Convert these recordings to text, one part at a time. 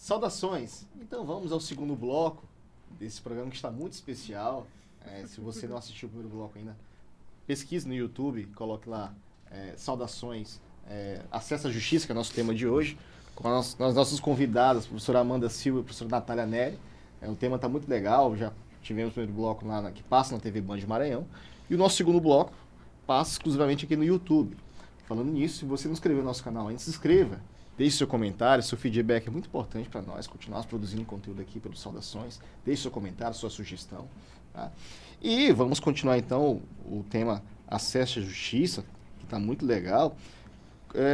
Saudações! Então vamos ao segundo bloco desse programa que está muito especial. Se você não assistiu o primeiro bloco ainda, pesquise no YouTube, coloque lá Saudações, Acesso à Justiça, que é o nosso tema de hoje, com as nossas convidadas, a professora Amanda Silva e a professora Natália Neri. O tema está muito legal, já tivemos o primeiro bloco lá que passa na TV Band de Maranhão. E o nosso segundo bloco passa exclusivamente aqui no YouTube. Falando nisso, se você não inscreveu no nosso canal ainda, se inscreva. Deixe seu comentário, seu feedback é muito importante para nós continuarmos produzindo conteúdo aqui pelos Saudações. Deixe seu comentário, sua sugestão. Tá? E vamos continuar então o tema Acesso à Justiça, que está muito legal.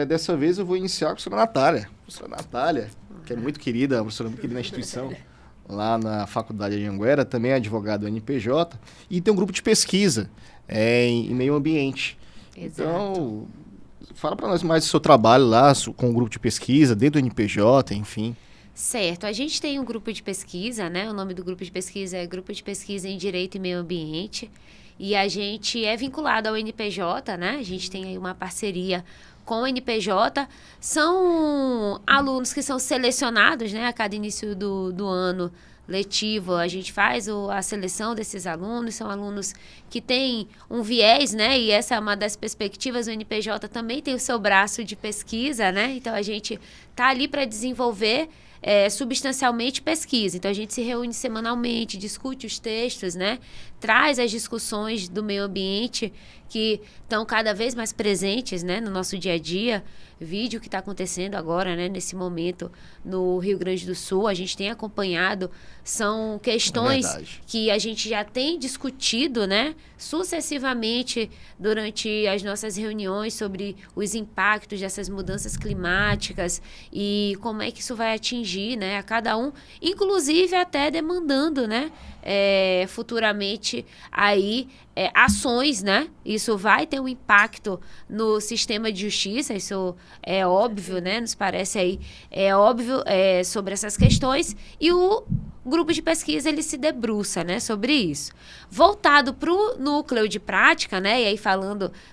Dessa vez eu vou iniciar com a professora Natália. A professora Natália, que é muito querida, a professora muito querida na instituição, lá na Faculdade de Anhanguera, também é advogada do NPJ, e tem um grupo de pesquisa em meio ambiente. Exato. Então, fala para nós mais do seu trabalho lá com o grupo de pesquisa, dentro do NPJ, enfim. Certo, a gente tem um grupo de pesquisa, né? O nome do grupo de pesquisa é Grupo de Pesquisa em Direito e Meio Ambiente. E a gente é vinculado ao NPJ, né? A gente tem aí uma parceria com o NPJ. São alunos que são selecionados, né? A cada início do ano letivo, a gente faz a seleção desses alunos. São alunos que têm um viés, né? E essa é uma das perspectivas. O NPJ também tem o seu braço de pesquisa, né? Então, a gente está ali para desenvolver substancialmente pesquisa. Então, a gente se reúne semanalmente, discute os textos, né? Traz as discussões do meio ambiente que estão cada vez mais presentes, né, no nosso dia a dia. Vídeo que está acontecendo agora, né, nesse momento no Rio Grande do Sul, a gente tem acompanhado, são questões que a gente já tem discutido, né, sucessivamente durante as nossas reuniões sobre os impactos dessas mudanças climáticas e como é que isso vai atingir, né, a cada um, inclusive até demandando, né, futuramente aí ações, né? Isso vai ter um impacto no sistema de justiça, isso é óbvio, né? Nos parece aí óbvio sobre essas questões, e o grupo de pesquisa ele se debruça, né, sobre isso. Voltado para o núcleo de prática, né? E aí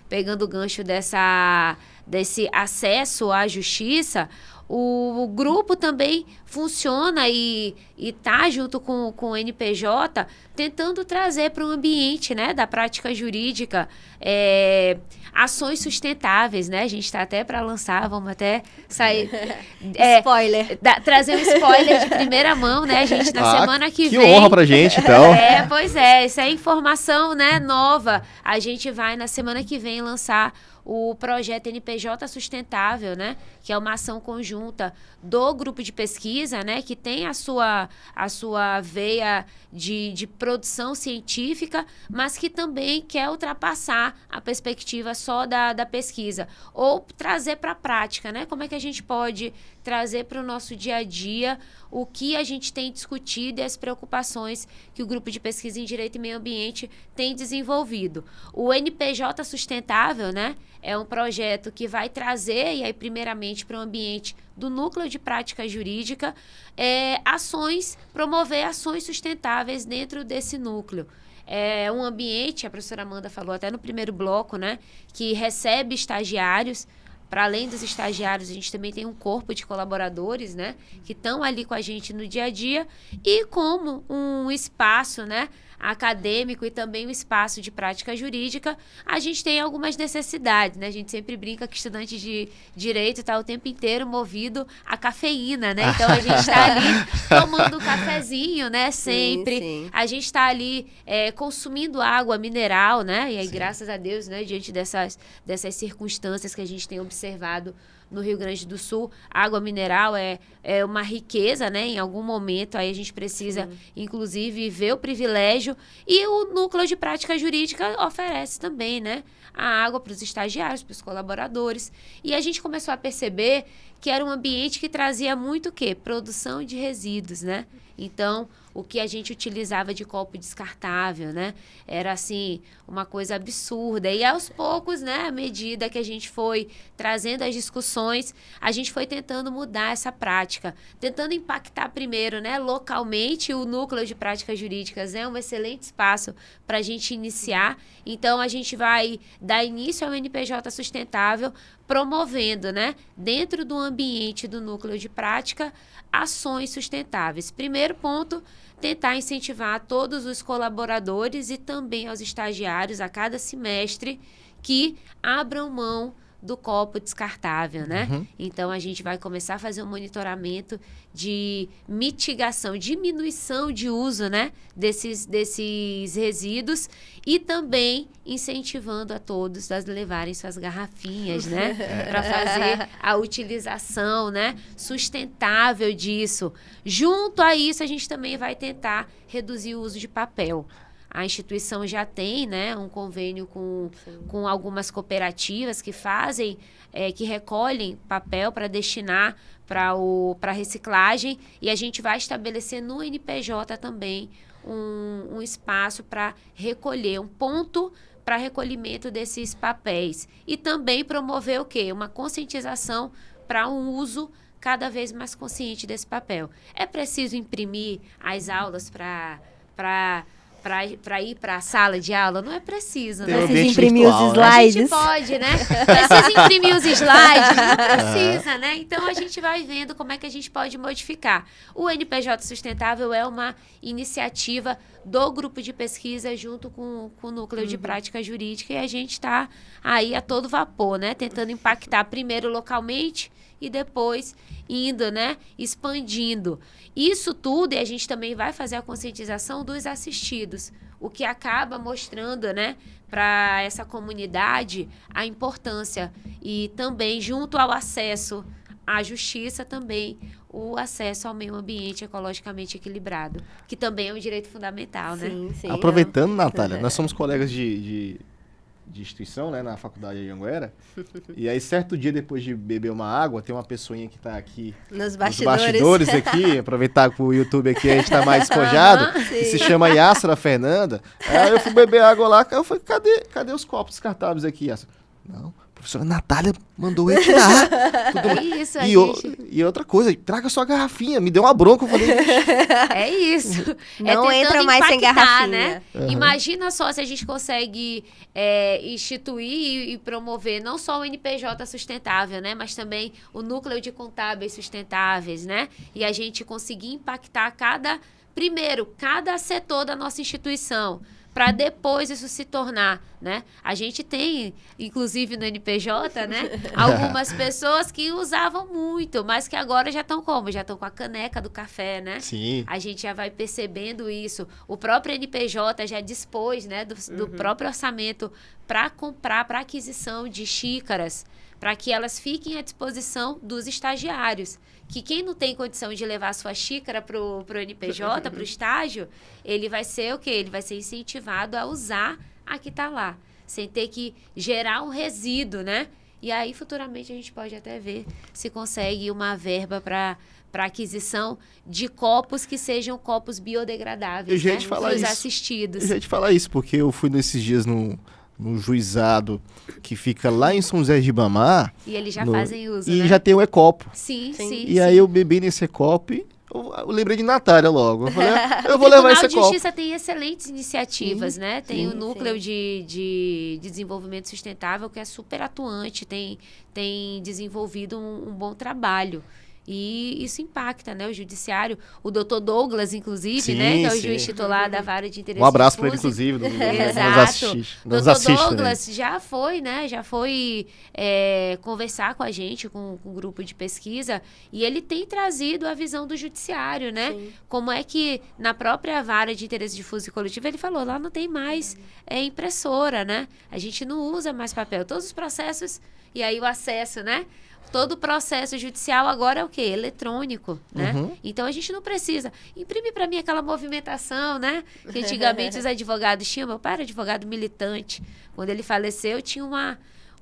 pegando o gancho desse acesso à justiça, o grupo também funciona e está junto com o NPJ tentando trazer para o ambiente, né, da prática jurídica ações sustentáveis, né? A gente está até para lançar, vamos até sair... Spoiler. Trazer um spoiler de primeira mão, né? A gente na semana que vem... Que honra pra gente, então. Pois é, isso é informação, né, nova. A gente vai na semana que vem lançar o projeto NPJ Sustentável, né, que é uma ação conjunta do grupo de pesquisa, né, que tem a sua veia de produção científica, mas que também quer ultrapassar a perspectiva só da pesquisa, ou trazer para a prática, né, como é que a gente pode trazer para o nosso dia a dia o que a gente tem discutido e as preocupações que o grupo de pesquisa em Direito e Meio Ambiente tem desenvolvido. O NPJ Sustentável, né, é um projeto que vai trazer, e aí primeiramente para o ambiente do núcleo de prática jurídica, promover ações sustentáveis dentro desse núcleo. É um ambiente, a professora Amanda falou até no primeiro bloco, né, que recebe estagiários. Para além dos estagiários, a gente também tem um corpo de colaboradores, né, que estão ali com a gente no dia a dia, e como um espaço, né, acadêmico e também um espaço de prática jurídica, a gente tem algumas necessidades, né? A gente sempre brinca que estudante de direito está o tempo inteiro movido à cafeína, né? Então, a gente está ali tomando um cafezinho, né? Sempre. Sim. A gente está ali consumindo água mineral, né? E aí, Sim. Graças a Deus, né? Diante dessas circunstâncias que a gente tem observado no Rio Grande do Sul, água mineral é uma riqueza, né? Em algum momento aí a gente precisa, inclusive, ver o privilégio, e o núcleo de prática jurídica oferece também, né, a água para os estagiários, para os colaboradores. E a gente começou a perceber que era um ambiente que trazia muito o quê? Produção de resíduos, né? Então, o que a gente utilizava de copo descartável, né? Era, assim, uma coisa absurda. E, aos poucos, né, à medida que a gente foi trazendo as discussões, a gente foi tentando mudar essa prática, tentando impactar primeiro, né, localmente. O Núcleo de Práticas Jurídicas é um excelente espaço para a gente iniciar. Então, a gente vai dar início ao NPJ Sustentável, promovendo, né, dentro do ambiente do Núcleo de Prática, ações sustentáveis. Primeiro ponto, tentar incentivar todos os colaboradores e também aos estagiários a cada semestre que abram mão do copo descartável, né? Então, a gente vai começar a fazer um monitoramento de mitigação, diminuição de uso, né, desses resíduos, e também incentivando a todos a levarem suas garrafinhas, né, para fazer a utilização, né, sustentável disso. Junto a isso, a gente também vai tentar reduzir o uso de papel. A instituição já tem, né, um convênio com algumas cooperativas que fazem, que recolhem papel para destinar para reciclagem, e a gente vai estabelecer no NPJ também um espaço para recolher, um ponto para recolhimento desses papéis. E também promover o quê? Uma conscientização para um uso cada vez mais consciente desse papel. É preciso imprimir as aulas para ir para a sala de aula? Não é preciso, né? Precisa imprimir os slides. A gente pode, né? Precisa imprimir os slides? Não precisa, né? Então, a gente vai vendo como é que a gente pode modificar. O NPJ Sustentável é uma iniciativa do grupo de pesquisa junto com o Núcleo de Prática Jurídica, e a gente está aí a todo vapor, né? Tentando impactar primeiro localmente e depois indo, né, expandindo. Isso tudo, e a gente também vai fazer a conscientização dos assistidos, o que acaba mostrando, né, para essa comunidade a importância, e também junto ao acesso à justiça também o acesso ao meio ambiente ecologicamente equilibrado, que também é um direito fundamental, né? Sim, Aproveitando, Natália, nós somos colegas de instituição, né, na faculdade de Anhanguera. E aí, certo dia, depois de beber uma água, tem uma pessoinha que tá aqui nos bastidores aqui, aproveitar que o YouTube aqui a gente tá mais despojado, que se chama Yásra Fernanda. Aí eu fui beber água lá, eu falei, cadê os copos descartáveis aqui, Yásra? Não, a professora Natália mandou retirar. Isso, e outra coisa, traga sua garrafinha, me deu uma bronca, eu falei... É isso. Não entra mais sem garrafinha. Né? Imagina só se a gente consegue instituir e promover não só o NPJ sustentável, né, mas também o Núcleo de Contábeis Sustentáveis, né? E a gente conseguir impactar cada setor da nossa instituição, para depois isso se tornar, né? A gente tem, inclusive no NPJ, né, algumas pessoas que usavam muito, mas que agora já estão como? Já estão com a caneca do café, né? Sim. A gente já vai percebendo isso. O próprio NPJ já dispôs, né, do próprio orçamento para comprar, para aquisição de xícaras, para que elas fiquem à disposição dos estagiários. Que quem não tem condição de levar a sua xícara pro NPJ, pro estágio, ele vai ser o quê? Ele vai ser incentivado a usar a que está lá, sem ter que gerar um resíduo, né? E aí, futuramente, a gente pode até ver se consegue uma verba para aquisição de copos que sejam copos biodegradáveis, né? Para os assistidos. Eu já te falar isso, porque eu fui nesses dias no juizado que fica lá em São José de Ribamar. E eles já fazem uso, e né? já tem um e-copo. Sim. E aí eu bebi nesse e-copo e eu lembrei de Natália logo. Eu falei, eu vou levar esse e-copo. O Tribunal de Justiça tem excelentes iniciativas, né? Tem o Núcleo de Desenvolvimento Sustentável, que é super atuante, tem desenvolvido um bom trabalho. E isso impacta, né, o judiciário. O doutor Douglas, inclusive, né, que é o juiz titular da Vara de Interesse. Um abraço para ele, inclusive. Exato. Doutor Douglas já foi, né, conversar com a gente, com um grupo de pesquisa, e ele tem trazido a visão do judiciário, né? Sim. Como é que na própria Vara de Interesse Difuso e Coletivo, ele falou, lá não tem mais impressora, né? A gente não usa mais papel. Todos os processos, e aí o acesso, né? Todo o processo judicial agora é o quê? Eletrônico, né? Então, a gente não precisa. Imprime para mim aquela movimentação, né? Que antigamente os advogados tinham. Meu pai era advogado militante. Quando ele faleceu, tinha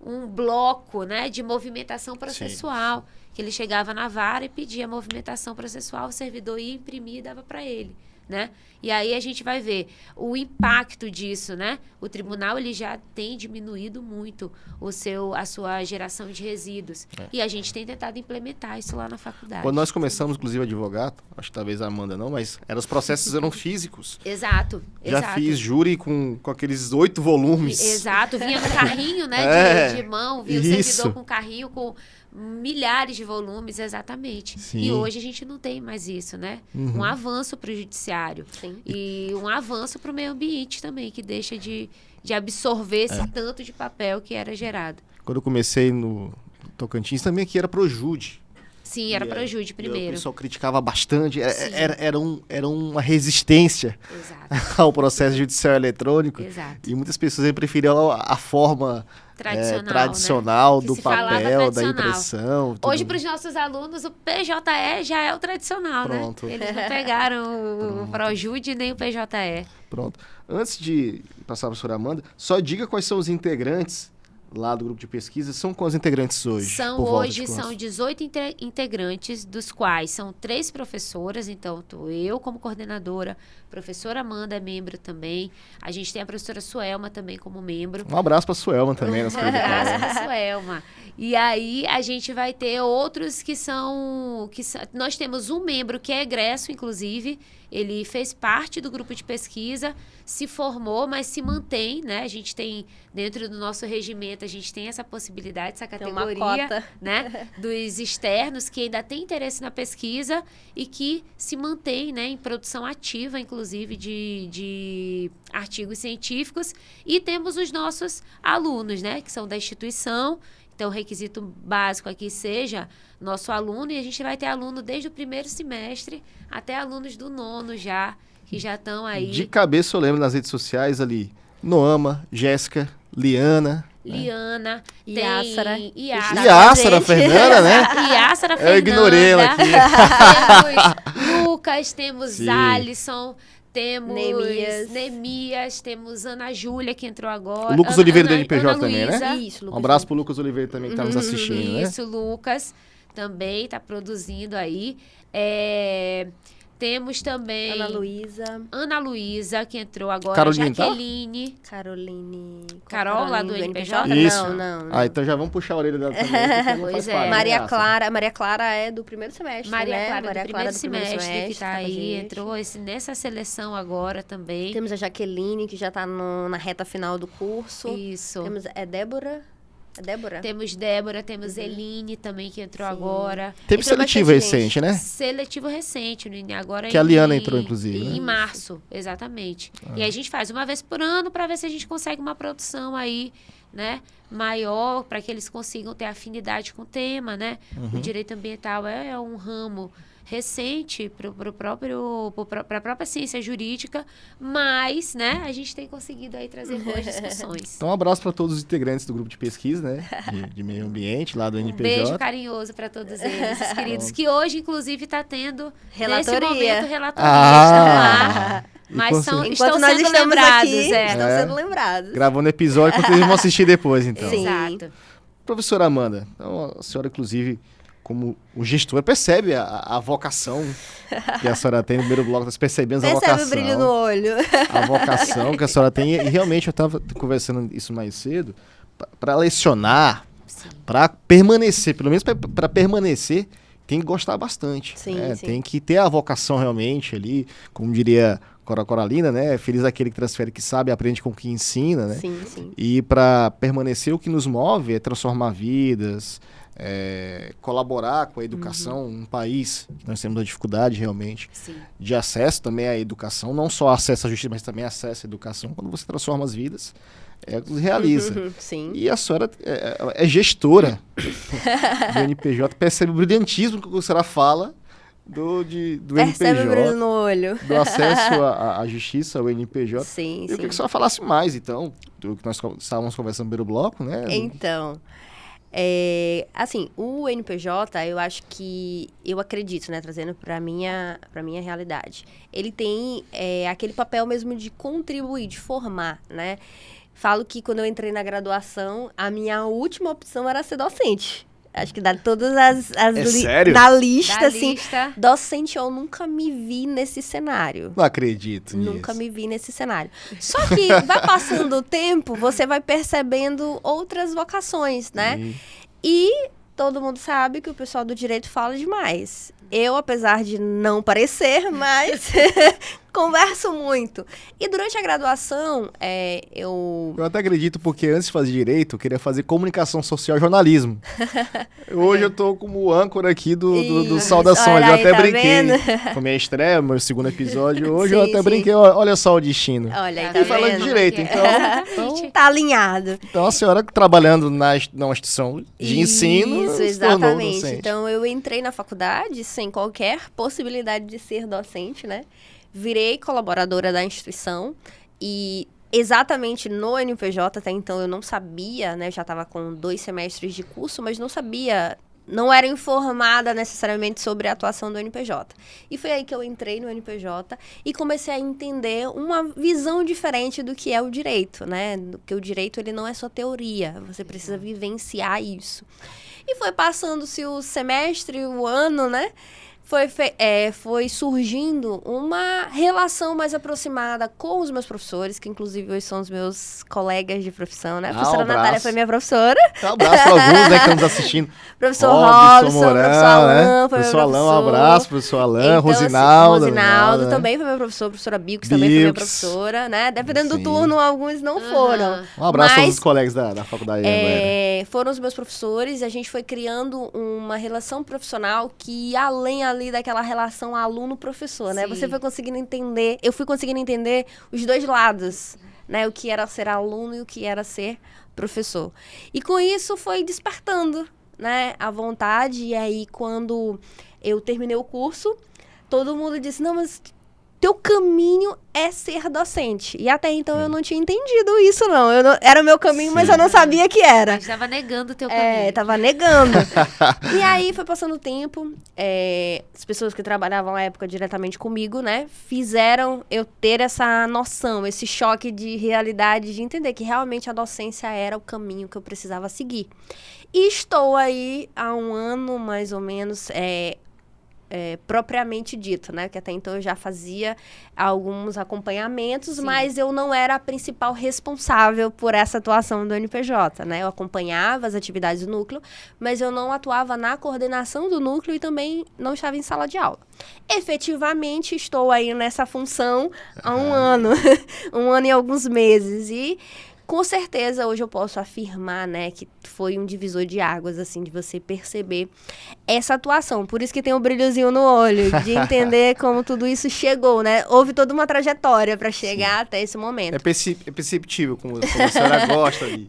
um bloco, né, de movimentação processual. Sim. Que ele chegava na vara e pedia movimentação processual, o servidor ia imprimir e dava para ele. né? E aí a gente vai ver o impacto disso, né? O tribunal ele já tem diminuído muito a sua geração de resíduos. E a gente tem tentado implementar isso lá na faculdade. Quando nós começamos, inclusive, a advogar, acho que talvez a Amanda não, mas os processos eram físicos. Exato. Já fiz júri com aqueles 8 volumes. Exato, vinha no carrinho, né, de mão, vinha o servidor com carrinho com milhares de volumes, exatamente. Sim. E hoje a gente não tem mais isso, né? Um avanço para o judiciário. Sim. E um avanço para o meio ambiente também, que deixa de absorver esse tanto de papel que era gerado. Quando eu comecei no Tocantins, também aqui era Projude. Sim, era para Jude primeiro. O pessoal criticava bastante, era uma resistência Exato. ao processo judicial eletrônico. Exato. E muitas pessoas preferiam a forma tradicional né? do papel, da impressão. Hoje, para os nossos alunos, o PJE já é o tradicional, Pronto. né? Eles não pegaram o Projude nem o PJE. Pronto. Antes de passar para a professora Amanda, só diga quais são os integrantes lá do grupo de pesquisa. São quantos integrantes hoje? São 18 integrantes, dos quais são 3 professoras. Então, estou eu como coordenadora, a professora Amanda é membro também. A gente tem a professora Suelma também como membro. Um abraço para a Suelma também. Um abraço para a Suelma. E aí, a gente vai ter outros que são... Nós temos um membro que é egresso, inclusive. Ele fez parte do grupo de pesquisa, se formou, mas se mantém, né? A gente tem, dentro do nosso regimento, a gente tem essa possibilidade, essa categoria, né? Dos externos que ainda têm interesse na pesquisa e que se mantém, né? Em produção ativa, inclusive, de artigos científicos. E temos os nossos alunos, né? Que são da instituição. Então, o requisito básico aqui seja nosso aluno, e a gente vai ter aluno desde o primeiro semestre até alunos do 9º já, que já estão aí. De cabeça eu lembro nas redes sociais ali, Noama, Jéssica, Liana, Iássara. Iássara Fernanda, né? Iássara Fernanda. Eu ignorei ela aqui. Temos Lucas, temos Alisson, temos Neemias, temos Ana Júlia, que entrou agora. O Lucas Oliveira do NPJ também, né? Isso, Lucas. Um abraço pro Lucas Oliveira também, que tá nos assistindo, né? Isso, Lucas também está produzindo aí. Temos também Ana Luísa, que entrou agora. Caroline, Jaqueline. Carol, lá do NPJ? Isso. Não. Então já vamos puxar a orelha dela também. Pois é. Maria Clara é do primeiro semestre, Maria Clara Maria do primeiro semestre, que está aí, gente. entrou nessa seleção agora também. Temos a Jaqueline, que já está na reta final do curso. Isso. Temos Débora? Temos Débora, temos Eline também, que entrou agora. Teve seletivo recente, né? Seletivo recente, agora que a Liana entrou, inclusive, né? Em março, exatamente. E aí a gente faz uma vez por ano para ver se a gente consegue uma produção aí, né, maior, para que eles consigam ter afinidade com o tema, né? O direito ambiental é um ramo recente para a própria ciência jurídica, mas, né, a gente tem conseguido aí trazer boas discussões. Então, um abraço para todos os integrantes do grupo de pesquisa, né, de meio ambiente, lá do NPJ. Um beijo carinhoso para todos eles, esses queridos, que hoje, inclusive, está tendo, relatoria. nesse momento, relatoria. Mas estão sendo lembrados. Estão sendo lembrados. Gravando episódio, que vocês vão assistir depois, então. Sim. Exato. Professora Amanda, então, a senhora, inclusive, como o gestor, percebe a vocação que a senhora tem no primeiro bloco, nós percebemos a vocação. Percebe o brilho no olho. A vocação que a senhora tem, e realmente eu estava conversando isso mais cedo, para lecionar, para permanecer, pelo menos para permanecer, tem que gostar bastante. Sim, né? sim. Tem que ter a vocação realmente ali, como diria Coralina, né? Feliz aquele que transfere, que sabe, aprende com o que ensina, né? Sim, sim. E para permanecer, o que nos move é transformar vidas, colaborar com a educação, um país que nós temos uma dificuldade realmente de acesso também à educação, não só acesso à justiça, mas também acesso à educação. Quando você transforma as vidas, realiza. Sim. E a senhora é gestora do NPJ, percebe o brilhantismo que a senhora fala do Percebe NPJ, o brilho no olho. do acesso à justiça, ao NPJ. Sim, Eu queria que a senhora falasse mais, então, do que nós estávamos conversando no primeiro bloco, né? Então, assim, o NPJ, eu acredito, né, trazendo para minha realidade, ele tem aquele papel mesmo de contribuir, de formar, né? Falo que quando eu entrei na graduação, a minha última opção era ser docente. Acho que dá todas as sério? na lista, Da assim. lista. Docente, eu nunca me vi nesse cenário. Não acredito Nunca nisso. me vi nesse cenário. Só que vai passando o tempo, você vai percebendo outras vocações, né? E todo mundo sabe que o pessoal do direito fala demais. Eu, apesar de não parecer, mas converso muito. E durante a graduação, eu... Eu até acredito, porque antes de fazer direito, eu queria fazer comunicação social e jornalismo. Hoje eu tô como âncora aqui do Isso, Saudações. olha Eu aí, até tá brinquei. vendo? Foi minha estreia, meu segundo episódio. Hoje eu Sim, até sim. brinquei, olha só o destino. Olha aí, E tá falando de vendo? direito, então, Exatamente. Tá alinhado. então a senhora trabalhando na instituição de ensino Isso, se tornou exatamente. docente. Então, eu entrei na faculdade sem qualquer possibilidade de ser docente, né? Virei colaboradora da instituição e exatamente no NPJ, até então eu não sabia, né? Eu já estava com 2 semestres de curso, mas não sabia, não era informada necessariamente sobre a atuação do NPJ. E foi aí que eu entrei no NPJ e comecei a entender uma visão diferente do que é o direito, né? Porque o direito, ele não é só teoria, você precisa vivenciar isso. E foi passando-se o semestre, o ano, né? Foi surgindo uma relação mais aproximada com os meus professores, que inclusive hoje são os meus colegas de profissão, né? A professora abraço. Natália foi minha professora. Um abraço para alguns, né, que estão nos assistindo. Professor Robson Robson, Mourão, professor Alain, foi Professor meu Alain, professor. um abraço, professor Alain, Então, Rosinaldo. Rosinaldo né? também foi meu professor, professora Bilks também foi minha Bilks. professora, né? Dependendo Sim. do turno, alguns não foram. Aham. Um abraço a todos Mas, os colegas da faculdade. Né? foram os meus professores e a gente foi criando uma relação profissional que ia além ali daquela relação aluno-professor, né? Sim. Você foi conseguindo entender, eu fui conseguindo entender os dois lados, né? O que era ser aluno e o que era ser professor. E com isso foi despertando, né? A vontade. E aí, quando eu terminei o curso, todo mundo disse, não, mas teu caminho é ser docente. E até então eu não tinha entendido isso, não. Era o meu caminho, mas Sim. eu não sabia que era. Mas estava negando o teu caminho. Tava negando. E aí foi passando o tempo, as pessoas que trabalhavam na época diretamente comigo, né, fizeram eu ter essa noção, esse choque de realidade, de entender que realmente a docência era o caminho que eu precisava seguir. E estou aí há um ano, mais ou menos, propriamente dito, né? Que até então eu já fazia alguns acompanhamentos, Sim. mas eu não era a principal responsável por essa atuação do NPJ, né? Eu acompanhava as atividades do núcleo, mas eu não atuava na coordenação do núcleo e também não estava em sala de aula. Efetivamente, estou aí nessa função há um ano, um ano e alguns meses, e com certeza, hoje eu posso afirmar, né, que foi um divisor de águas, assim, de você perceber essa atuação. Por isso que tem um brilhozinho no olho, de entender como tudo isso chegou, né? Houve toda uma trajetória para chegar até esse momento. É perceptível como a senhora gosta ali.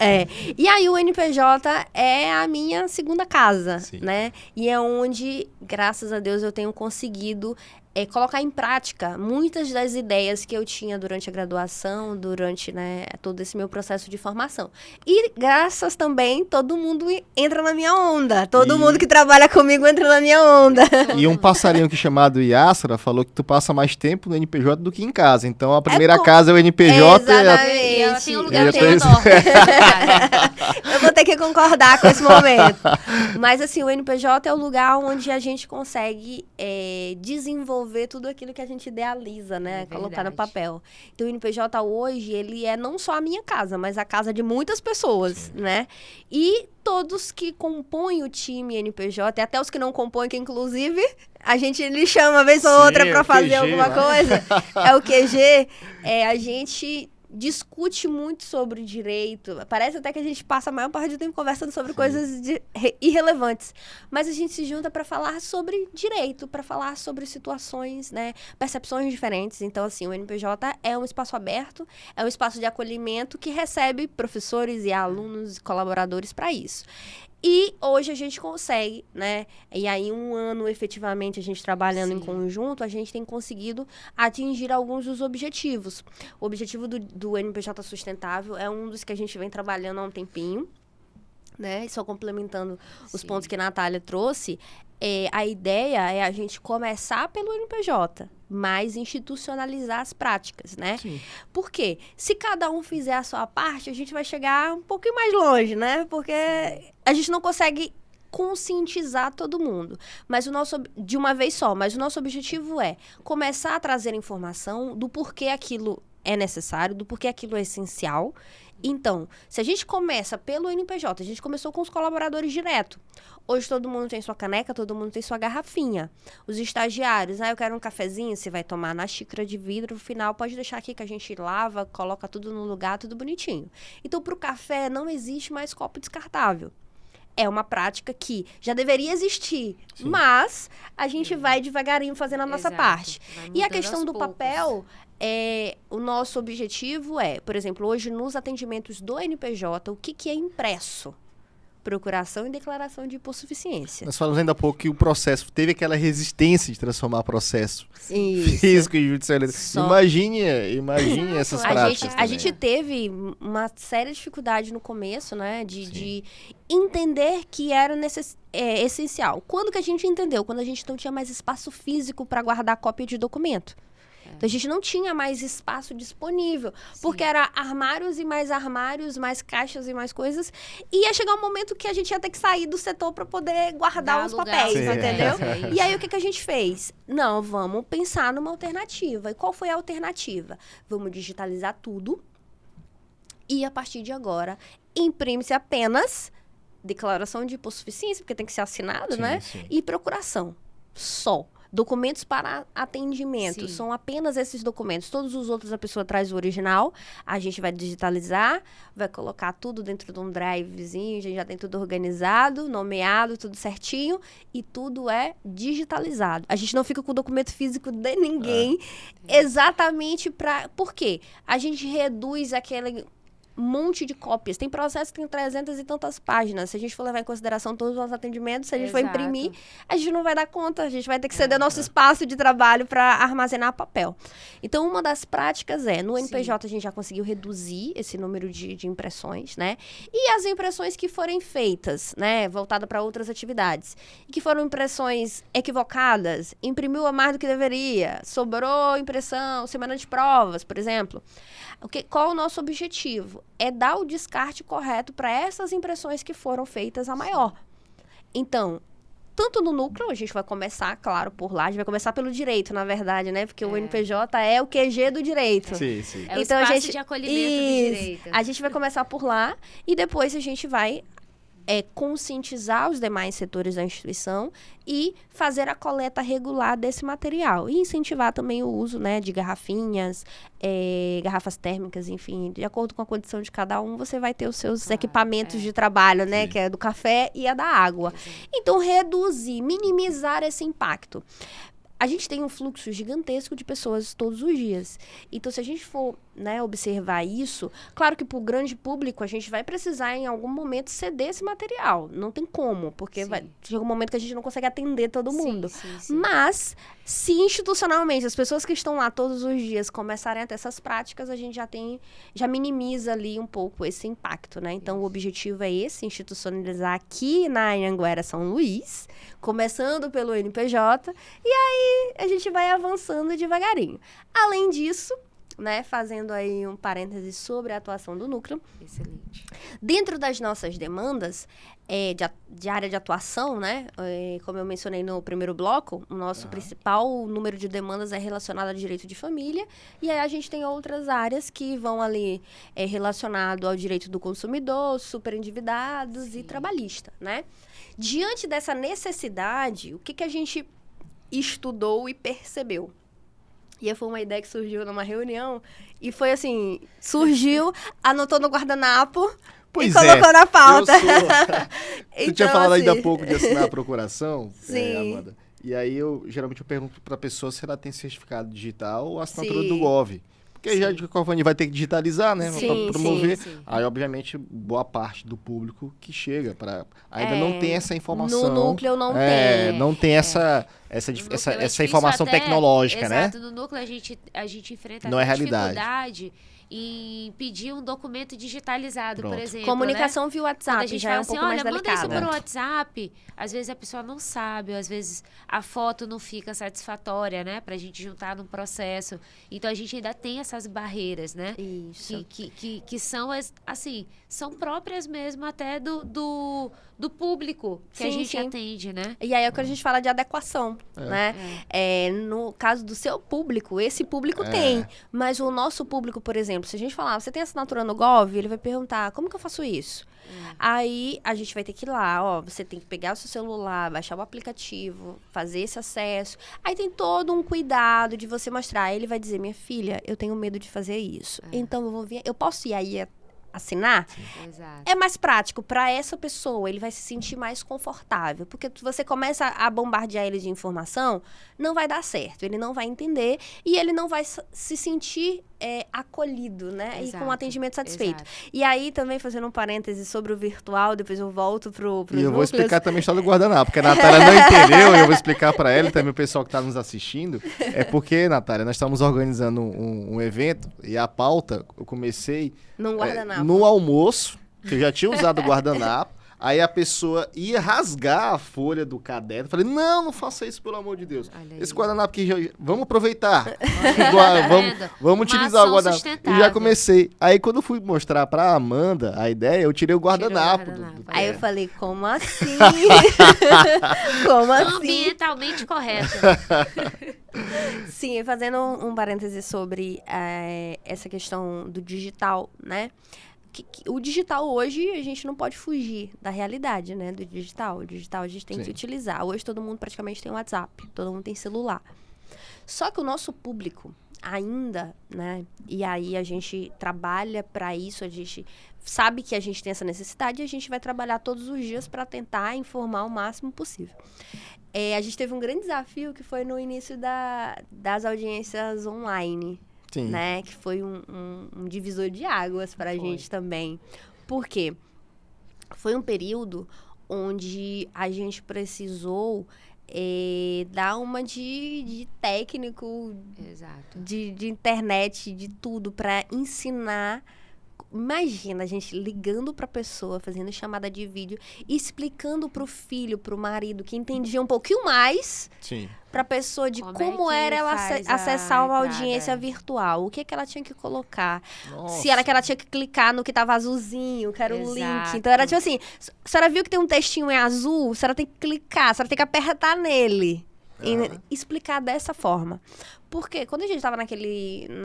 E aí o NPJ é a minha segunda casa, Sim. né? E é onde, graças a Deus, eu tenho conseguido colocar em prática muitas das ideias que eu tinha durante a graduação, durante, né, todo esse meu processo de formação. E graças também, todo mundo entra na minha onda. Todo mundo que trabalha comigo entra na minha onda. E um passarinho aqui chamado Yasra falou que tu passa mais tempo no NPJ do que em casa. Então a primeira casa é o NPJ. Exatamente. E ela tem um lugar Eu bem tenho- enorme. Eu vou ter que concordar com esse momento. Mas, assim, o NPJ é o lugar onde a gente consegue desenvolver tudo aquilo que a gente idealiza, né? É Colocar no verdade. papel. Então, o NPJ hoje, ele é não só a minha casa, mas a casa de muitas pessoas, né? E todos que compõem o time NPJ, e até os que não compõem, que inclusive a gente lhe chama uma vez ou Sim, outra é para o fazer QG, alguma né? coisa. É o QG. A gente discute muito sobre direito. Parece até que a gente passa a maior parte do tempo conversando sobre coisas irrelevantes. Mas a gente se junta para falar sobre direito, para falar sobre situações, né, percepções diferentes. Então, assim, o NPJ é um espaço aberto, é um espaço de acolhimento que recebe professores e alunos e colaboradores para isso. E hoje a gente consegue, né? E aí, um ano, efetivamente, a gente trabalhando em conjunto, a gente tem conseguido atingir alguns dos objetivos. O objetivo do NPJ Sustentável é um dos que a gente vem trabalhando há um tempinho, né? E só complementando os pontos que a Natália trouxe, a ideia é a gente começar pelo NPJ, mas institucionalizar as práticas, né? Sim. Por quê? Se cada um fizer a sua parte, a gente vai chegar um pouquinho mais longe, né? Porque a gente não consegue conscientizar todo mundo. De uma vez só. Mas o nosso objetivo é começar a trazer informação do porquê aquilo é necessário, do porquê aquilo é essencial. Então, se a gente começa pelo NPJ, a gente começou com os colaboradores direto. Hoje todo mundo tem sua caneca, todo mundo tem sua garrafinha. Os estagiários, eu quero um cafezinho, você vai tomar na xícara de vidro, no final pode deixar aqui que a gente lava, coloca tudo no lugar, tudo bonitinho. Então, para o café não existe mais copo descartável. É uma prática que já deveria existir, sim, mas a gente vai devagarinho fazendo a nossa parte. E a questão do papel, o nosso objetivo por exemplo, hoje nos atendimentos do NPJ, o que é impresso? Procuração e declaração de hipossuficiência. Nós falamos ainda há pouco que o processo teve aquela resistência de transformar processo físico e judicializado. Imagine essas práticas. A gente teve uma séria dificuldade no começo, né? De entender que era essencial. Quando que a gente entendeu? Quando a gente não tinha mais espaço físico para guardar cópia de documento. Então, a gente não tinha mais espaço disponível. Sim. Porque era armários, mais caixas e mais coisas. E ia chegar um momento que a gente ia ter que sair do setor para poder guardar os papéis, entendeu? E aí, o que a gente fez? Não, vamos pensar numa alternativa. E qual foi a alternativa? Vamos digitalizar tudo. E, a partir de agora, imprime-se apenas declaração de hipossuficiência, porque tem que ser assinado, né? Sim. E procuração. Só. Documentos para atendimento. Sim. São apenas esses documentos. Todos os outros a pessoa traz o original. A gente vai digitalizar, vai colocar tudo dentro de um drivezinho. A gente já tem tudo organizado, nomeado, tudo certinho. E tudo é digitalizado. A gente não fica com o documento físico de ninguém. Exatamente para... Por quê? A gente reduz aquele monte de cópias. Tem processo que tem 300 e tantas páginas. Se a gente for levar em consideração todos os atendimentos, se a gente for imprimir, a gente não vai dar conta. A gente vai ter que ceder nosso espaço de trabalho para armazenar papel. Então, uma das práticas no NPJ a gente já conseguiu reduzir esse número de impressões, né? E as impressões que forem feitas, né? Voltada para outras atividades. Que foram impressões equivocadas, imprimiu a mais do que deveria, sobrou impressão, semana de provas, por exemplo. Qual o nosso objetivo? É dar o descarte correto para essas impressões que foram feitas a maior. Então, tanto no núcleo, a gente vai começar, claro, por lá. A gente vai começar pelo direito, na verdade, né? Porque o NPJ é o QG do direito. Sim, sim. É então, o espaço de acolhimento do direito. A gente vai começar por lá e depois a gente vai conscientizar os demais setores da instituição e fazer a coleta regular desse material. E incentivar também o uso, né, de garrafinhas, garrafas térmicas, enfim. De acordo com a condição de cada um, você vai ter os seus equipamentos de trabalho, né, que é do café e a da água. Então, reduzir, minimizar esse impacto. A gente tem um fluxo gigantesco de pessoas todos os dias. Então, se a gente for, né, observar isso, claro que para o grande público, a gente vai precisar, em algum momento, ceder esse material. Não tem como, porque chega um momento que a gente não consegue atender todo mundo. Sim. Mas, se institucionalmente as pessoas que estão lá todos os dias começarem a ter essas práticas, a gente já minimiza ali um pouco esse impacto, né? Então, o objetivo é esse, institucionalizar aqui na Anhanguera São Luís, começando pelo NPJ, e aí a gente vai avançando devagarinho. Além disso, né, fazendo aí um parêntese sobre a atuação do núcleo. Excelente. Dentro das nossas demandas de área de atuação, né, como eu mencionei no primeiro bloco, o nosso principal número de demandas é relacionado ao direito de família, e aí a gente tem outras áreas que vão ali relacionado ao direito do consumidor, superendividados e trabalhista, né? Diante dessa necessidade, o que a gente estudou e percebeu? E foi uma ideia que surgiu numa reunião. E foi assim, surgiu, anotou no guardanapo e colocou na pauta. Você tinha falado ainda há pouco de assinar a procuração, Sim. Amanda. E aí, geralmente eu pergunto para a pessoa se ela tem certificado digital ou assinatura do Gov. Porque já de qualquer forma vai ter que digitalizar, né? Para promover. Sim. Aí, obviamente, boa parte do público que chega ainda não tem essa informação. No núcleo não tem. Não tem essa informação tecnológica, né? Exato, no núcleo a gente enfrenta não a realidade. dificuldade em pedir um documento digitalizado, por exemplo. Comunicação, né? via WhatsApp, a gente já fala é um pouco mais delicado. Manda isso por WhatsApp. Às vezes a pessoa não sabe, às vezes a foto não fica satisfatória, né? Pra gente juntar num processo. Então a gente ainda tem essas barreiras, né? Isso. Que são, assim, são próprias mesmo até do do público que a Sim, gente sim. atende, né? E aí é o que a gente fala de adequação, né? No caso do seu público, esse público tem. Mas o nosso público, por exemplo, se a gente falar, você tem assinatura no Gov, ele vai perguntar, como que eu faço isso? Aí a gente vai ter que ir lá, ó, você tem que pegar o seu celular, baixar o aplicativo, fazer esse acesso. Aí tem todo um cuidado de você mostrar. Aí ele vai dizer, minha filha, eu tenho medo de fazer isso. Então eu posso ir aí assinar? Exato. É mais prático para essa pessoa, ele vai se sentir mais confortável. Porque se você começa a bombardear ele de informação, não vai dar certo, ele não vai entender e ele não vai se sentir acolhido, né? E com Exato, um atendimento satisfeito. exato. E aí, também fazendo um parêntese sobre o virtual, depois eu volto pros E eu vou núcleos. explicar também a história do guardanapo, porque a Natália não entendeu, e eu vou explicar para ela e também o pessoal que está nos assistindo. É porque, Natália, nós estamos organizando um evento e a pauta, eu comecei Num guardanapo. no almoço, que eu já tinha usado o guardanapo, aí a pessoa ia rasgar a folha do caderno. Eu falei, não faça isso, pelo amor de Deus. Olha aí. Esse guardanapo aqui, vamos aproveitar. vendo? Vamos Uma utilizar o ação guardanapo. E sustentável. já comecei. Aí quando eu fui mostrar pra Amanda a ideia, eu tirei o guardanapo. guardanapo. Aí eu falei, como assim? Como assim? Ambientalmente correto. Sim, fazendo um parêntese sobre essa questão do digital, né? O digital hoje, a gente não pode fugir da realidade, né? Do digital. O digital a gente tem que utilizar. Hoje todo mundo praticamente tem WhatsApp, todo mundo tem celular. Só que o nosso público ainda, né? E aí a gente trabalha para isso, a gente sabe que a gente tem essa necessidade e a gente vai trabalhar todos os dias para tentar informar o máximo possível. A gente teve um grande desafio que foi no início das audiências online. Sim. Né? Que foi um divisor de águas para a gente também. Por quê? Foi um período onde a gente precisou dar uma de técnico, Exato. de internet, de tudo, para ensinar. Imagina a gente ligando para a pessoa, fazendo chamada de vídeo, explicando para o filho, para o marido, que entendia um pouquinho mais, Sim. para a pessoa de Como como é que era ela faz a acessar uma entrada? audiência virtual, o que ela tinha que colocar, Nossa. se ela tinha que clicar no que tava azulzinho, que era o link. Exato. Então era tipo assim, a senhora viu que tem um textinho em azul, a senhora tem que clicar, a senhora tem que apertar nele. E explicar dessa forma. Porque quando a gente estava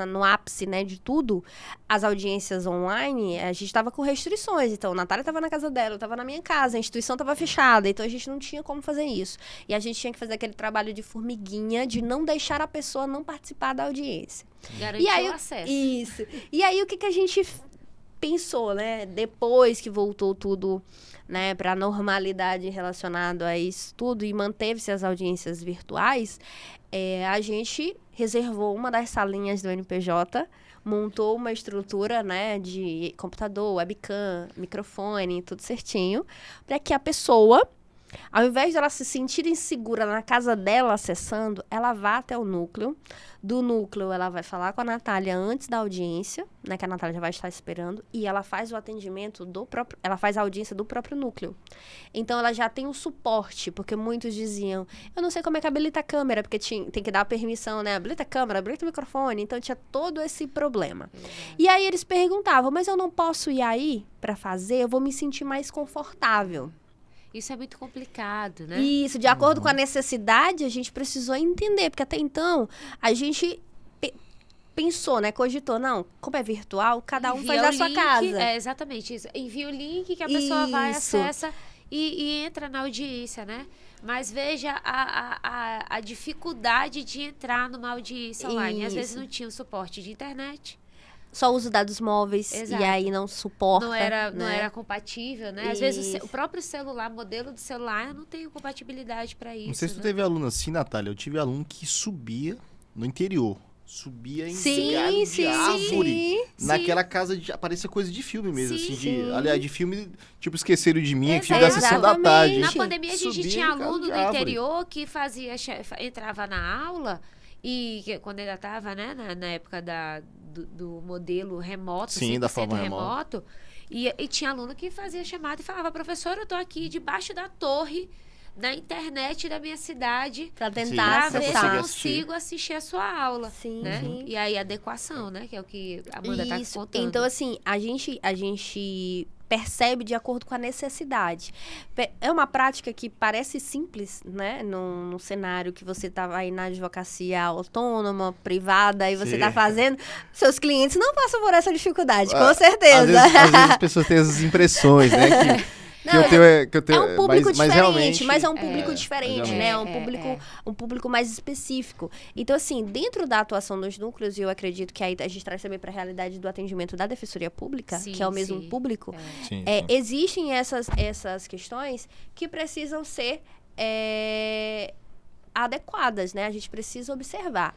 no ápice, né, de tudo, as audiências online, a gente estava com restrições. Então, a Natália estava na casa dela, eu estava na minha casa, a instituição estava fechada. Então, a gente não tinha como fazer isso. E a gente tinha que fazer aquele trabalho de formiguinha, de não deixar a pessoa não participar da audiência. Garantir E aí, o acesso. Isso. E aí, o que a gente pensou, né? Depois que voltou tudo, né, para a normalidade relacionado a isso tudo e manteve-se as audiências virtuais, a gente reservou uma das salinhas do NPJ, montou uma estrutura, né, de computador, webcam, microfone, tudo certinho, para que a pessoa, ao invés de ela se sentir insegura na casa dela acessando, ela vá até o núcleo. Do núcleo, ela vai falar com a Natália antes da audiência, né, que a Natália já vai estar esperando, e ela faz o atendimento ela faz a audiência do próprio núcleo. Então, ela já tem um suporte, porque muitos diziam, eu não sei como é que habilita a câmera, porque tem que dar a permissão, né, habilita a câmera, habilita o microfone, então tinha todo esse problema. E aí, eles perguntavam, mas eu não posso ir aí para fazer, eu vou me sentir mais confortável. Isso é muito complicado, né? Isso, de acordo com a necessidade, a gente precisou entender, porque até então a gente pensou, né, cogitou, não, como é virtual, cada um faz da sua casa. Exatamente isso. Envia o link que a pessoa vai, Isso. acessa e entra na audiência, né? Mas veja a dificuldade de entrar numa audiência online. Às vezes Isso. não tinha o suporte de internet. Só usa dados móveis Exato. e aí não suporta. Não era né? compatível, né? Às vezes Isso. o próprio celular, modelo de celular, eu não tenho compatibilidade para isso. Não sei se tu né? teve aluno assim, Natália. Eu tive aluno que subia no interior. Subia em Sim, galho sim, de árvore. sim. Naquela casa, parecia coisa de filme mesmo, Sim, assim. sim. Aliás, de filme, tipo, Esqueceram de Mim, Exato. filme da sessão da tarde. Na Sim. pandemia, a gente Subia tinha em casa aluno de do árvore. interior que entrava na aula e quando ainda estava, né, na época do modelo remoto, Sim, da 100% forma remoto, e tinha aluno que fazia chamada e falava, professor, eu tô aqui debaixo da torre na internet da minha cidade Pra Sim, tentar para ver se conseguir eu acessar. consigo assistir a sua aula, Sim, né? sim. E aí adequação, né? Que é o que a Amanda tá Isso. contando. Então, assim, a gente percebe de acordo com a necessidade. É uma prática que parece simples, né? Num cenário que você tá aí na advocacia autônoma, privada, e você Sim. tá fazendo, seus clientes não passam por essa dificuldade, Ah, com certeza. Às vezes as pessoas têm essas impressões, né? Que Não, eu tenho, que eu tenho, é um público mas diferente, realmente, mas é um público É, diferente, mas né? É realmente. um público mais específico. Então, assim, dentro da atuação dos núcleos, e eu acredito que aí a gente traz também para a realidade do atendimento da Defensoria Pública, Sim, que é o mesmo sim. público, Sim, sim. existem essas questões que precisam ser adequadas, né? A gente precisa observar.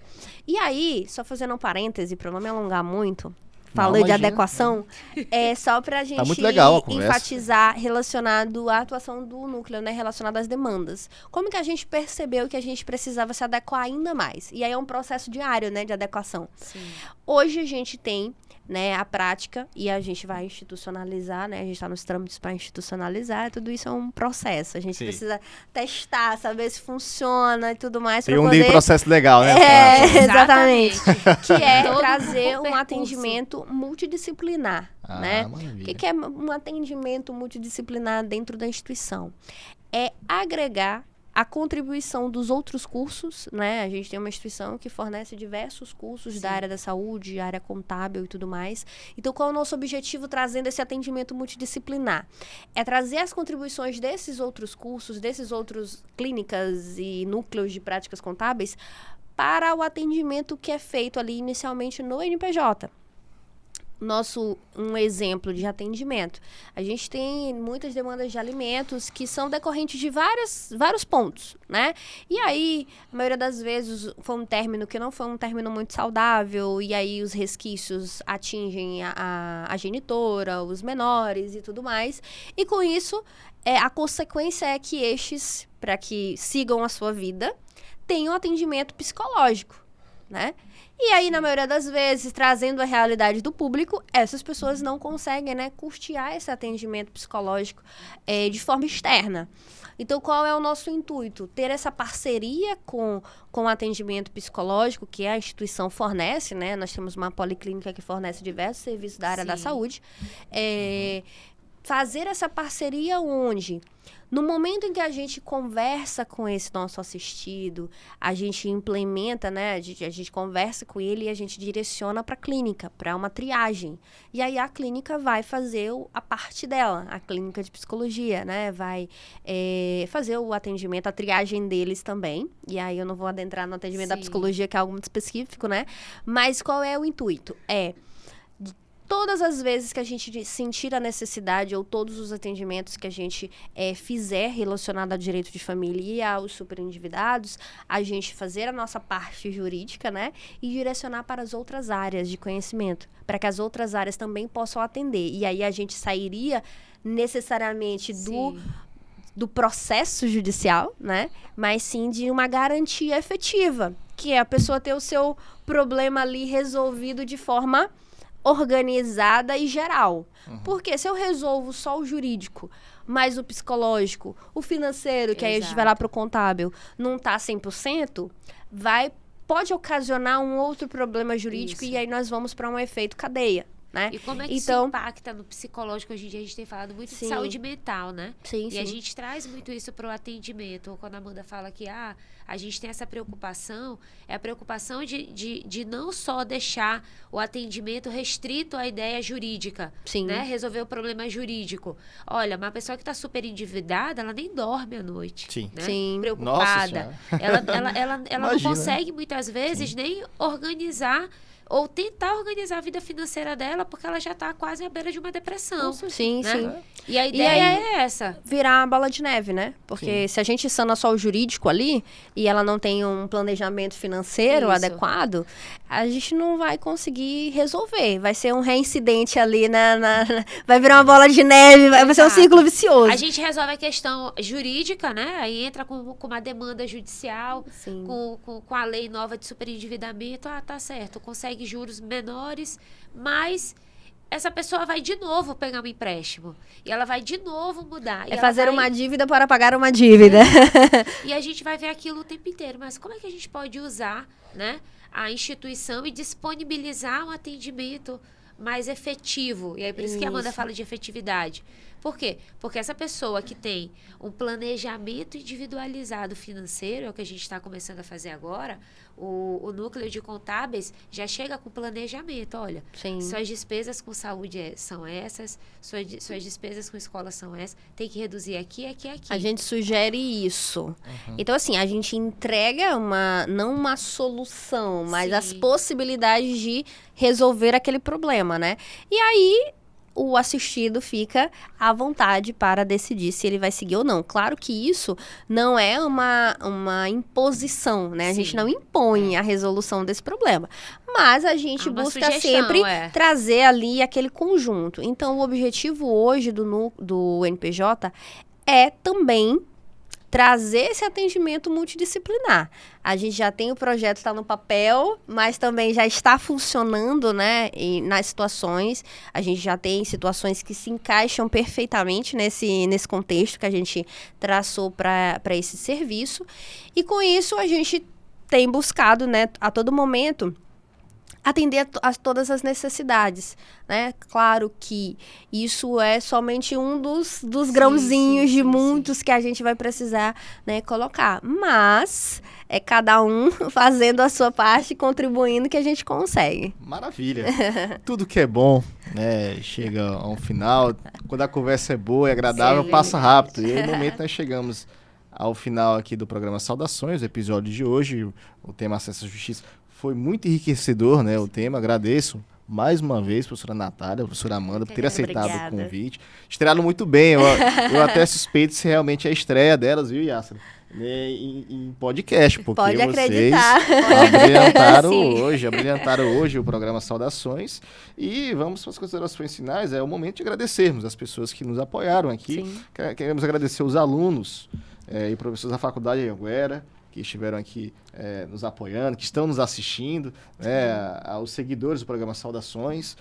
E aí, só fazendo um parêntese, para não me alongar muito, falei de imagina. adequação, é só pra gente muito legal a conversa. enfatizar relacionado à atuação do núcleo, né? Relacionado às demandas. Como que a gente percebeu que a gente precisava se adequar ainda mais? E aí é um processo diário, né? De adequação. Sim. Hoje a gente tem, né, a prática e a gente vai institucionalizar, né? A gente está nos trâmites para institucionalizar, tudo isso é um processo. A gente Sim. precisa testar, saber se funciona e tudo mais Tem para um poder... processo legal, né? Exatamente. Que é Todo trazer o um percurso. atendimento multidisciplinar, né? Maravilha. O que é um atendimento multidisciplinar dentro da instituição? É agregar a contribuição dos outros cursos, né? A gente tem uma instituição que fornece diversos cursos da área da saúde, área contábil e tudo mais. Então, qual é o nosso objetivo trazendo esse atendimento multidisciplinar? É trazer as contribuições desses outros cursos, desses outros clínicas e núcleos de práticas contábeis para o atendimento que é feito ali inicialmente no NPJ. Um exemplo de atendimento. A gente tem muitas demandas de alimentos que são decorrentes de vários pontos, né? E aí, a maioria das vezes, foi um término que não foi um término muito saudável, e aí os resquícios atingem a genitora, os menores e tudo mais. E com isso, a consequência é que estes, para que sigam a sua vida, tenham atendimento psicológico, né? E aí, na maioria das vezes, trazendo a realidade do público, essas pessoas não conseguem, né, custear esse atendimento psicológico de forma externa. Então, qual é o nosso intuito? Ter essa parceria com o atendimento psicológico que a instituição fornece, né? Nós temos uma policlínica que fornece diversos serviços da área da Sim. saúde. Fazer essa parceria onde... No momento em que a gente conversa com esse nosso assistido, a gente implementa, né? A gente conversa com ele e a gente direciona para a clínica, para uma triagem. E aí a clínica vai fazer a parte dela, a clínica de psicologia, né? Vai fazer o atendimento, a triagem deles também. E aí eu não vou adentrar no atendimento da Sim. psicologia, que é algo muito específico, né? Mas qual é o intuito? Todas as vezes que a gente sentir a necessidade ou todos os atendimentos que a gente fizer relacionado ao direito de família e aos superendividados, a gente fazer a nossa parte jurídica, né? E direcionar para as outras áreas de conhecimento, para que as outras áreas também possam atender. E aí a gente sairia necessariamente do processo judicial, né? Mas sim de uma garantia efetiva, que é a pessoa ter o seu problema ali resolvido de forma organizada e geral. Porque se eu resolvo só o jurídico, mas o psicológico, o financeiro, que aí a gente vai lá para o contábil, não está 100%, pode ocasionar um outro problema jurídico. Isso. E aí nós vamos para um efeito cadeia, né? E como é que isso impacta no psicológico? Hoje em dia a gente tem falado muito de saúde mental, né? Sim, e a gente traz muito isso para o atendimento. Quando a Amanda fala que a gente tem essa preocupação, é a preocupação de não só deixar o atendimento restrito à ideia jurídica, Sim. né? Resolver o problema jurídico. Olha, uma pessoa que está super endividada, ela nem dorme à noite. Sim. Né? Sim. Preocupada. Ela não Imagina, consegue, muitas vezes, nem organizar ou tentar organizar a vida financeira dela, porque ela já está quase à beira de uma depressão. Sim, né? sim. E a ideia é essa. Virar a bola de neve, né? Porque se a gente sana só o jurídico ali e ela não tem um planejamento financeiro Isso. adequado, a gente não vai conseguir resolver. Vai ser um reincidente ali vai virar uma bola de neve, vai ser um círculo vicioso. A gente resolve a questão jurídica, né? Aí entra com uma demanda judicial, Sim. com a lei nova de superendividamento. Tá certo, consegue juros menores, mas essa pessoa vai de novo pegar um empréstimo. E ela vai de novo mudar. E É ela fazer vai... uma dívida para pagar uma dívida. E a gente vai ver aquilo o tempo inteiro. Mas como é que a gente pode usar, né, a instituição e disponibilizar um atendimento mais efetivo? E aí, por isso que a Amanda fala de efetividade. Por quê? Porque essa pessoa que tem um planejamento individualizado financeiro, é o que a gente está começando a fazer agora, o núcleo de contábeis já chega com planejamento. Olha, Sim. suas despesas com saúde são essas, suas despesas com escola são essas, tem que reduzir aqui, aqui, aqui. A gente sugere isso. Então, assim, a gente entrega não uma solução, mas Sim. as possibilidades de resolver aquele problema, né? E aí, o assistido fica à vontade para decidir se ele vai seguir ou não. Claro que isso não é uma imposição, né? A gente Sim. não impõe a resolução desse problema. Mas a gente É uma busca sugestão, sempre é. trazer ali aquele conjunto. Então, o objetivo hoje do NPJ é também trazer esse atendimento multidisciplinar. A gente já tem o projeto, está no papel, mas também já está funcionando, né? E nas situações, a gente já tem situações que se encaixam perfeitamente nesse contexto que a gente traçou para esse serviço. E com isso, a gente tem buscado, né, a todo momento, atender a todas as necessidades, né? Claro que isso é somente um dos grãozinhos de muitos que a gente vai precisar, né, colocar. Mas é cada um fazendo a sua parte, contribuindo, que a gente consegue. Maravilha. Tudo que é bom, né, chega a um final. Quando a conversa é boa e agradável, Sim. passa rápido. E aí, no momento, nós chegamos ao final aqui do programa Saudações, o episódio de hoje, o tema Acesso à Justiça. Foi muito enriquecedor, né, o tema. Agradeço mais uma vez, professora Natália, professora Amanda, por ter aceitado Obrigada. o convite. Estrearam muito bem. Eu até suspeito se realmente é a estreia delas, viu, Yásser? Em podcast, porque Pode vocês acreditar. abrilhantaram hoje o programa Saudações. E vamos para as considerações finais. É o momento de agradecermos as pessoas que nos apoiaram aqui. Sim. Queremos agradecer os alunos e professores da Faculdade de Anhanguera, que estiveram aqui nos apoiando, que estão nos assistindo, aos seguidores do programa Saudações.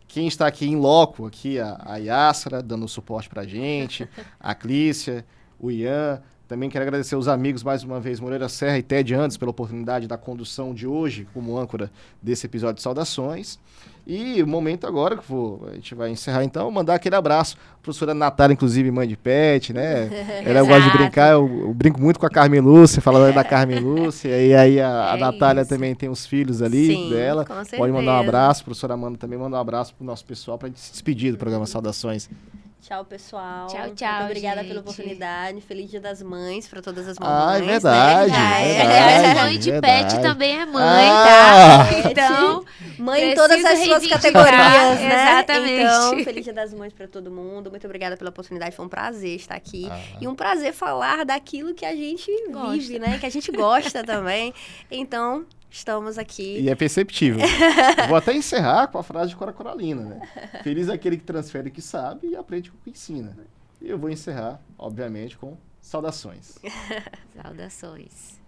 Quem está aqui em loco, aqui a Yásra, dando suporte para a gente, a Clícia, o Ian. Também quero agradecer os amigos, mais uma vez, Moreira Serra e Ted Andes, pela oportunidade da condução de hoje, como âncora desse episódio de Saudações. E o momento agora, a gente vai encerrar então, mandar aquele abraço. A professora Natália, inclusive, mãe de pet, né? Ela gosta de brincar, eu brinco muito com a Carmen Lúcia, falando da Carmen Lúcia. E aí a Natália também tem os filhos ali. Sim, dela. com certeza. Pode mandar um abraço, a professora Amanda também manda um abraço pro nosso pessoal para a gente se despedir do programa Saudações. Tchau, pessoal. Tchau, tchau, Muito obrigada gente. pela oportunidade. Feliz Dia das Mães para todas as mamães. Ah, é verdade. Né? verdade, Mãe de verdade. pet também é mãe, Ah! tá? Então, Mãe em todas as preciso suas reivindicar, categorias, né? exatamente. Então, feliz Dia das Mães para todo mundo. Muito obrigada pela oportunidade. Foi um prazer estar aqui. E um prazer falar daquilo que a gente vive, né? Que a gente gosta também. Então, estamos aqui. E é perceptível. Vou até encerrar com a frase de Cora Coralina, né? Feliz é aquele que transfere o que sabe e aprende com o que ensina. E eu vou encerrar, obviamente, com saudações. Saudações.